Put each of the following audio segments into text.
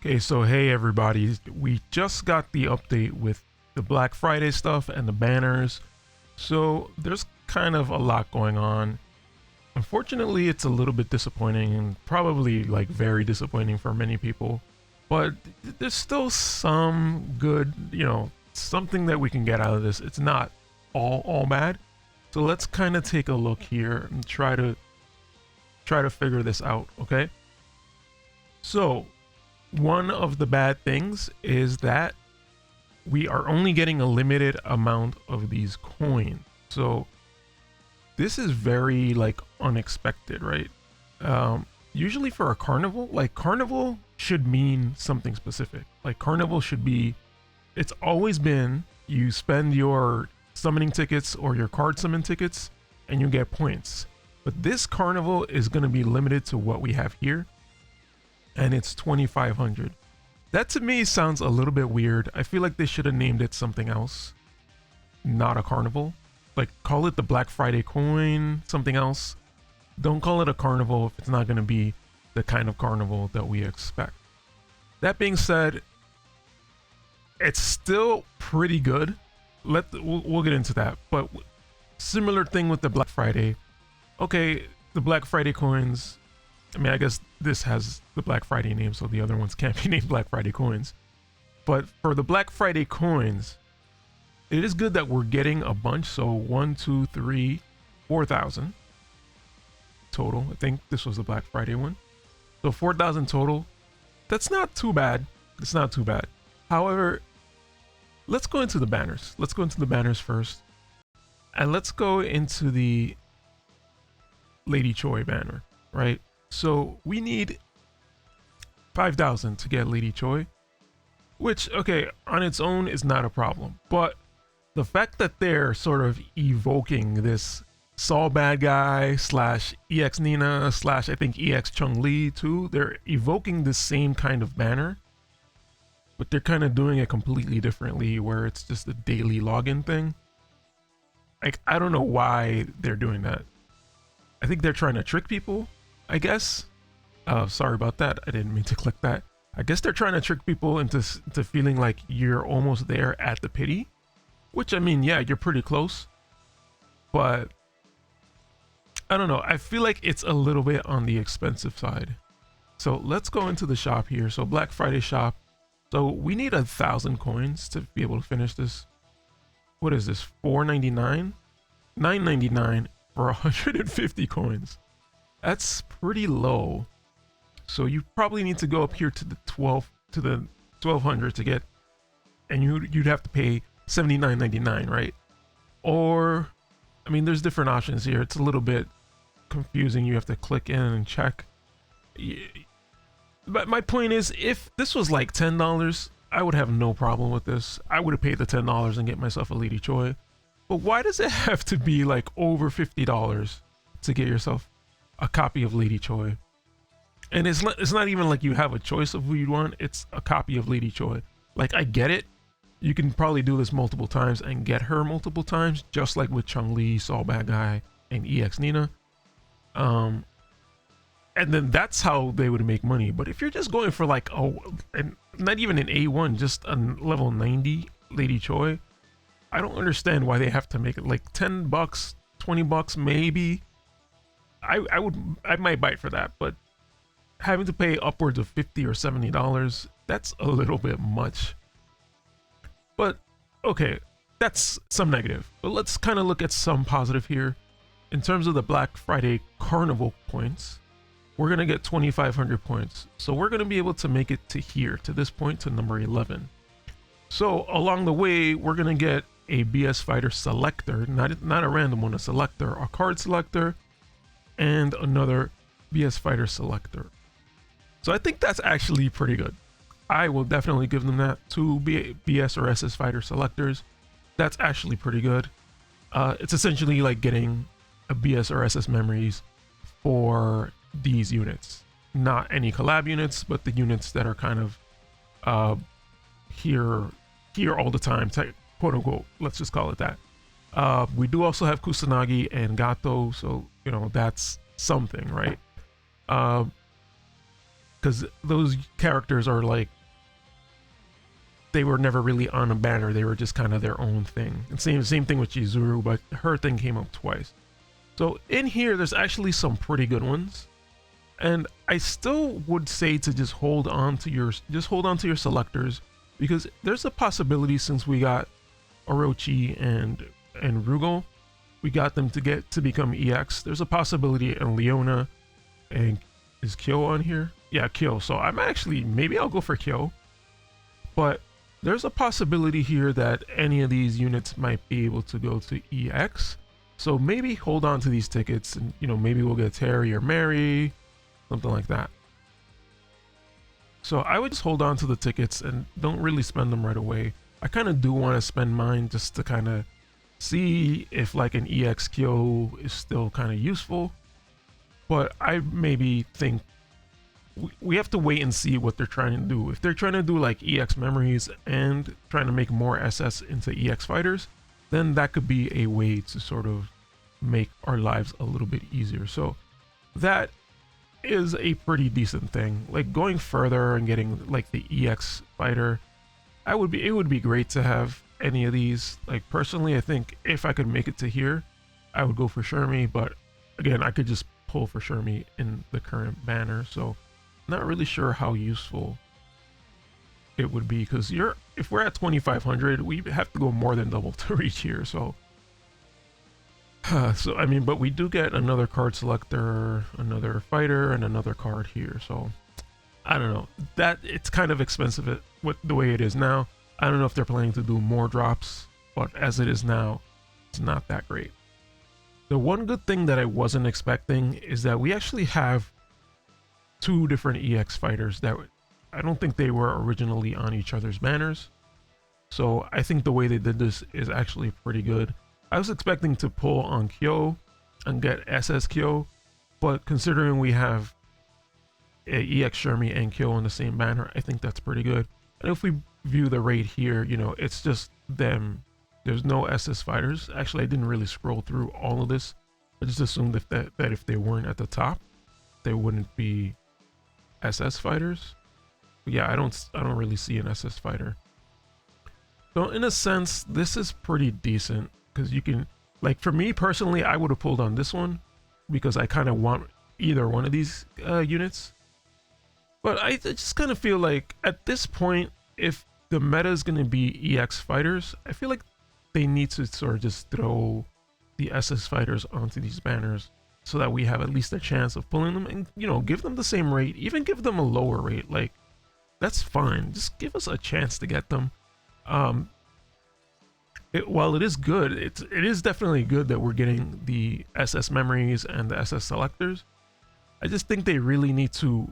Okay, so hey everybody, we just got the update with the Black Friday stuff and the banners. So there's kind of a lot going on. Unfortunately, it's a little bit disappointing and probably like very disappointing for many people. But there's still some good, something that we can get out of this. It's not all bad. So let's kind of take a look here and try to figure this out, okay? So one of the bad things is that we are only getting a limited amount of these coins. So this is very like unexpected, right? Usually for a carnival, like carnival should mean something specific. Like carnival should be, it's always been you spend your summoning tickets or your card summon tickets and you get points. But this carnival is going to be limited to what we have here. And it's 2,500. That to me sounds a little bit weird. I feel like they should have named it something else. Not a carnival. Like call it the Black Friday coin, something else. Don't call it a carnival if it's not going to be the kind of carnival that we expect. That being said, it's still pretty good. We'll get into that. But similar thing with the Black Friday. Okay, the Black Friday coins. I mean, I guess this has the Black Friday name, so the other ones can't be named Black Friday coins. But for the Black Friday coins, it is good that we're getting a bunch. So 1, 2, 3, 4,000 total. I think this was the Black Friday one. So 4,000 total. That's not too bad. It's not too bad. However, let's go into the banners. Let's go into the banners first. And let's go into the Lady Choi banner, right? So we need 5,000 to get Lady Choi, which, okay, on its own is not a problem. But the fact that they're sort of evoking this Saul bad guy / EX Nina / I think EX Chung Li too, they're evoking the same kind of banner, but they're kind of doing it completely differently where it's just a daily login thing. Like, I don't know why they're doing that. I think they're trying to trick people, I guess. Sorry about that. I didn't mean to click that. I guess they're trying to trick people into feeling like you're almost there at the pity, which, I mean, yeah, you're pretty close, but I don't know. I feel like it's a little bit on the expensive side. So let's go into the shop here. So Black Friday shop. So we need 1,000 coins to be able to finish this. What is this? $4.99, $9.99 for 150 coins. That's pretty low. So you probably need to go up here to the 1,200 to get, and you'd have to pay $79.99, right? Or, I mean, there's different options here. It's a little bit confusing. You have to click in and check. But my point is, if this was like $10, I would have no problem with this. I would have paid the $10 and get myself a Lady Choi. But why does it have to be like over $50 to get yourself a copy of Lady Choi? And it's not even like you have a choice of who you want. It's a copy of Lady Choi. Like, I get it. You can probably do this multiple times and get her multiple times, just like with Chung Li, Saul Bad Guy, and EX Nina. And then that's how they would make money. But if you're just going for like, not even an A1, just a level 90 Lady Choi, I don't understand why they have to make it like $10, $20 maybe. I might bite for that, but having to pay upwards of $50 or $70, that's a little bit much. But okay, that's some negative. But let's kind of look at some positive here. In terms of the Black Friday Carnival points, we're going to get 2,500 points. So we're going to be able to make it to here, to this point, to number 11. So along the way, we're going to get a BS Fighter Selector, not a random one, a Selector, a card selector, and another BS Fighter Selector. So I think that's actually pretty good. I will definitely give them that. 2 BS or SS Fighter Selectors. That's actually pretty good. It's essentially like getting a BS or SS memories for these units. Not any collab units, but the units that are kind of here all the time, quote unquote. Let's just call it that. We do also have Kusanagi and Gato, so that's something, right? because those characters are like, they were never really on a banner. They were just kind of their own thing. And same thing with Chizuru, but her thing came up twice. So in here, there's actually some pretty good ones. And I still would say to just hold on to your selectors, because there's a possibility, since we got Orochi and Rugal, we got them to become EX. There's a possibility, and Leona, and is Kyo on here? Yeah, Kyo. So I'm actually, maybe I'll go for Kyo. But there's a possibility here that any of these units might be able to go to EX. So maybe hold on to these tickets, and maybe we'll get Terry or Mary, something like that. So I would just hold on to the tickets and don't really spend them right away. I kind of do want to spend mine just to kind of see if like an EX Kyo is still kind of useful. But I maybe think we have to wait and see what they're trying to do. If they're trying to do like EX memories and trying to make more SS into EX fighters, then that could be a way to sort of make our lives a little bit easier. So that is a pretty decent thing. Like going further and getting like the EX fighter, it would be great to have any of these. Like personally, I think if I could make it to here, I would go for Shermie, but again, I could just pull for Shermie in the current banner. So not really sure how useful it would be, because if we're at 2500, we have to go more than double to reach here. So I mean, but we do get another card selector, another fighter, and another card here. So I don't know, that it's kind of expensive with the way it is now. I don't know if they're planning to do more drops, but as it is now, it's not that great. The one good thing that I wasn't expecting is that we actually have two different EX fighters that I don't think they were originally on each other's banners. So I think the way they did this is actually pretty good. I was expecting to pull on Kyo and get SS Kyo, but considering we have a EX Shermie and Kyo on the same banner, I think that's pretty good. And if we view the rate here, it's just them. There's no SS fighters. Actually, I didn't really scroll through all of this. I just assumed that if they weren't at the top, they wouldn't be SS fighters. But yeah, I don't really see an SS fighter. So in a sense, this is pretty decent, because you can, like, for me personally, I would have pulled on this one because I kind of want either one of these units. But I just kind of feel like at this point, if the meta is going to be EX fighters, I feel like they need to sort of just throw the SS fighters onto these banners so that we have at least a chance of pulling them, and give them the same rate, even give them a lower rate. Like, that's fine. Just give us a chance to get them. While it is good, it is definitely good that we're getting the SS memories and the SS selectors. I just think they really need to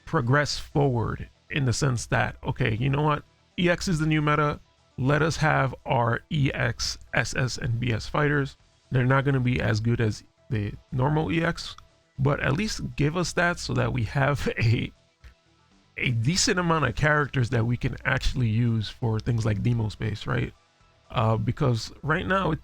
progress forward in the sense that, okay, you know what? EX is the new meta. Let us have our EX, SS, and BS fighters. They're not going to be as good as the normal EX, but at least give us that so that we have a decent amount of characters that we can actually use for things like demo space, right? Because right now,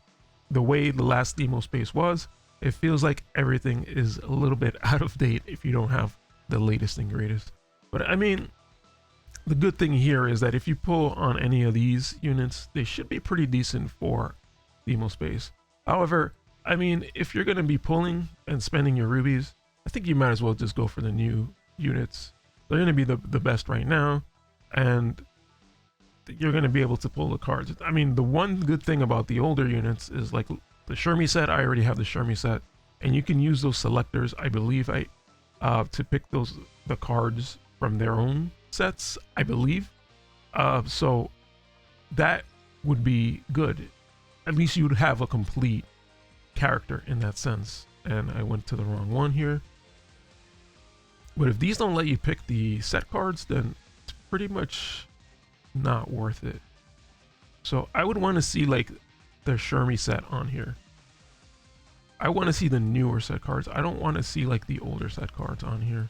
the way the last demo space was, it feels like everything is a little bit out of date if you don't have the latest and greatest. But I mean, the good thing here is that if you pull on any of these units, they should be pretty decent for demo space. However, I mean, if you're going to be pulling and spending your rubies, I think you might as well just go for the new units. They're going to be the best right now, and you're going to be able to pull the cards. I mean, the one good thing about the older units is like the Shermie set. I already have the Shermie set, and you can use those selectors, I believe, to pick the cards from their own sets, I believe. So that would be good. At least you'd have a complete character in that sense. And I went to the wrong one here. But if these don't let you pick the set cards, then it's pretty much not worth it. So I would want to see like the Shermie set on here. I want to see the newer set cards. I don't want to see like the older set cards on here.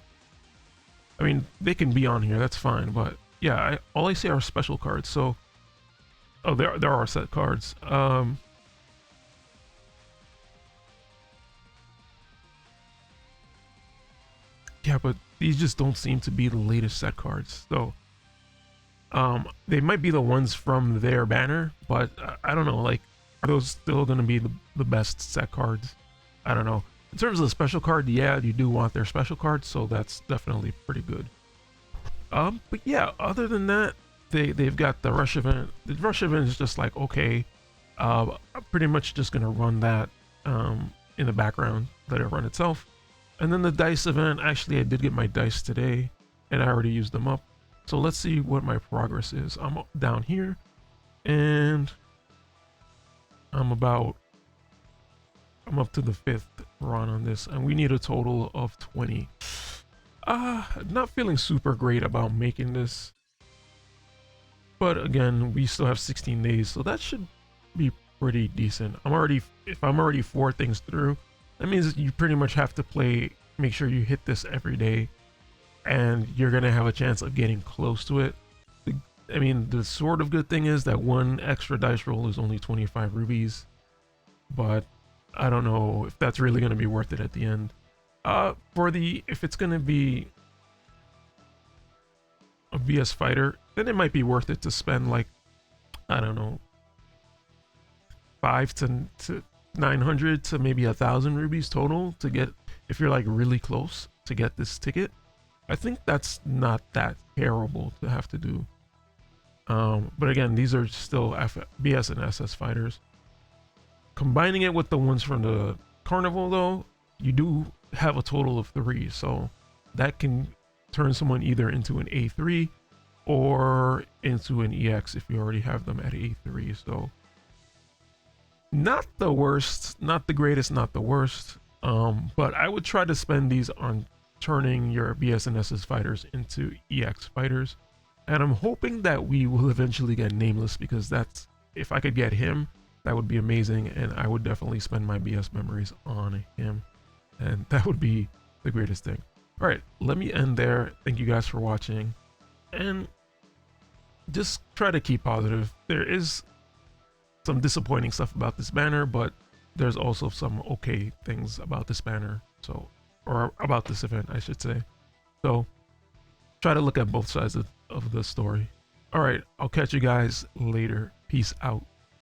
I mean, they can be on here, that's fine. But yeah, all I see are special cards. So, oh, there are set cards. Yeah, but these just don't seem to be the latest set cards. So they might be the ones from their banner, but I don't know. Like, are those still going to be the best set cards? I don't know. In terms of the special card, yeah, you do want their special cards, so that's definitely pretty good. But yeah, other than that, they've got the rush event. The rush event is just like, okay, I'm pretty much just gonna run that in the background, let it run itself. And then the dice event, actually I did get my dice today and I already used them up. So let's see what my progress is. I'm down here and I'm up to the 5th run on this, and we need a total of 20. Not feeling super great about making this. But again, we still have 16 days, so that should be pretty decent. If I'm already 4 things through, that means you pretty much have to make sure you hit this every day, and you're gonna have a chance of getting close to it. I mean, the sort of good thing is that one extra dice roll is only 25 rubies, but I don't know if that's really gonna be worth it at the end. If it's gonna be a VS fighter, then it might be worth it to spend like, I don't know, 5 to 900 to maybe 1,000 rubies total to get, if you're like really close to get this ticket. I think that's not that terrible to have to do. But again, these are still BS and SS fighters. Combining it with the ones from the carnival though, you do have a total of 3, so that can turn someone either into an A3 or into an EX if you already have them at A3. So not the worst, not the greatest, not the worst. But I would try to spend these on turning your BS and SS fighters into EX fighters. And I'm hoping that we will eventually get Nameless, because that's, if I could get him, that would be amazing, and I would definitely spend my BS memories on him, and that would be the greatest thing. All right, let me end there. Thank you guys for watching, and just try to keep positive. There is some disappointing stuff about this banner, but there's also some okay things about this banner, or about this event, I should say. So try to look at both sides of the story. All right, I'll catch you guys later. Peace out.